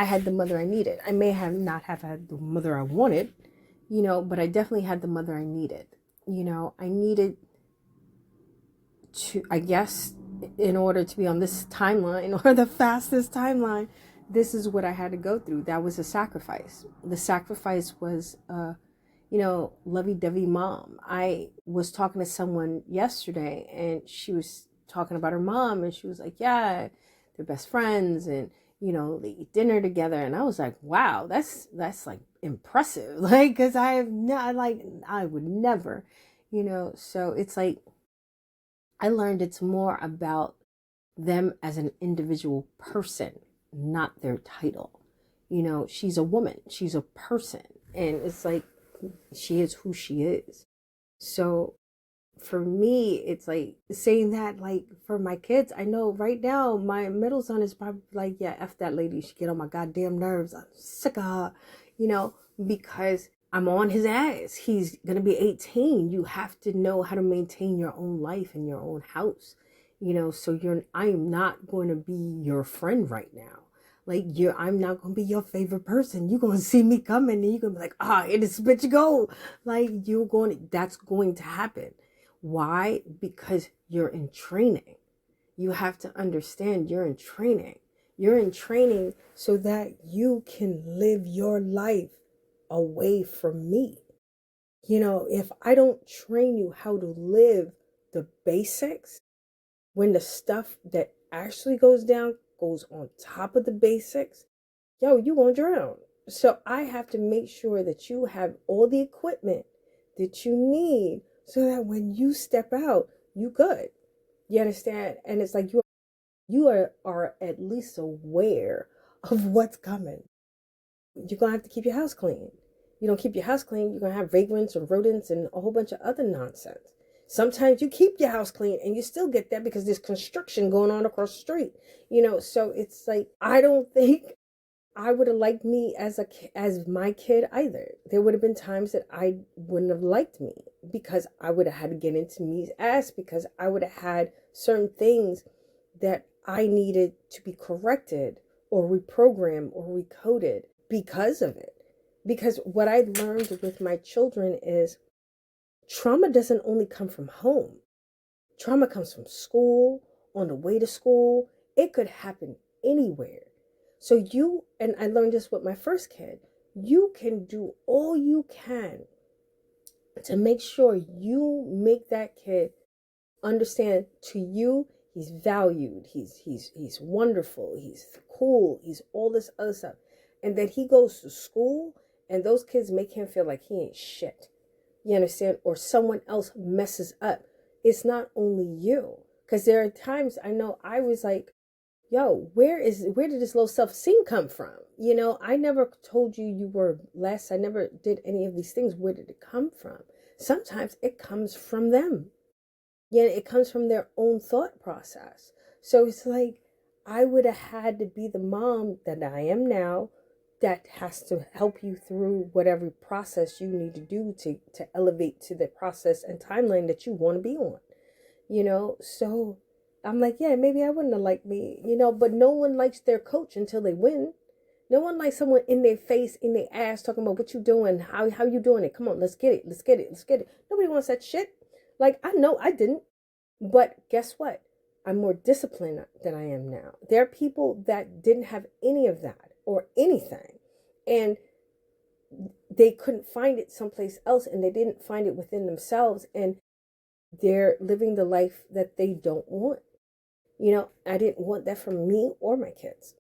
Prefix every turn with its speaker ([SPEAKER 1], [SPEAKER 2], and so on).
[SPEAKER 1] I had the mother I needed. I may have not have had the mother I wanted, but I definitely had the mother I needed. I needed to, I guess, in order to be on this timeline or the fastest timeline, this is what I had to go through. That was a sacrifice. The sacrifice was, lovey-dovey mom. I was talking to someone yesterday and she was talking about her mom and she was like, yeah, they're best friends and, they eat dinner together. And I was like, wow, that's like impressive. Like, cause I have not, like, I would never, so it's like, I learned it's more about them as an individual person, not their title. She's a woman, she's a person, and it's like she is who she is. So for me, it's like saying that, like for my kids, I know right now my middle son is probably like, yeah, F that lady, she get on my goddamn nerves. I'm sick of her, because I'm on his ass. He's going to be 18. You have to know how to maintain your own life in your own house, so I am not going to be your friend right now. Like I'm not going to be your favorite person. You're going to see me coming and you're going to be like, it is bitch go. Like that's going to happen. Why? Because you're in training. You have to understand you're in training. You're in training so that you can live your life away from me. If I don't train you how to live the basics, when the stuff that actually goes down goes on top of the basics, you gonna drown. So I have to make sure that you have all the equipment that you need so that when you step out, you good. You understand? And it's like you are at least aware of what's coming. You're gonna have to keep your house clean. You don't keep your house clean, you're gonna have vagrants and rodents and a whole bunch of other nonsense. Sometimes you keep your house clean and you still get that because there's construction going on across the street. So it's like I don't think I would have liked me as my kid either. There would have been times that I wouldn't have liked me because I would have had to get into me's ass because I would have had certain things that I needed to be corrected or reprogrammed or recoded because of it. Because what I learned with my children is trauma doesn't only come from home. Trauma comes from school, on the way to school. It could happen anywhere. So and I learned this with my first kid, you can do all you can to make sure you make that kid understand to you he's valued, he's wonderful, he's cool, he's all this other stuff. And then he goes to school and those kids make him feel like he ain't shit. You understand? Or someone else messes up. It's not only you. Because there are times I know I was like, where did this low self-esteem come from? I never told you you were less. I never did any of these things. Where did it come from? Sometimes it comes from them. It comes from their own thought process. So it's like, I would have had to be the mom that I am now that has to help you through whatever process you need to do to elevate to the process and timeline that you want to be on. So I'm like, yeah, maybe I wouldn't have liked me, but no one likes their coach until they win. No one likes someone in their face, in their ass, talking about what you doing, how you doing it. Come on, let's get it, let's get it, let's get it. Nobody wants that shit. Like, I know I didn't, but guess what? I'm more disciplined than I am now. There are people that didn't have any of that or anything, and they couldn't find it someplace else, and they didn't find it within themselves, and they're living the life that they don't want. I didn't want that for me or my kids.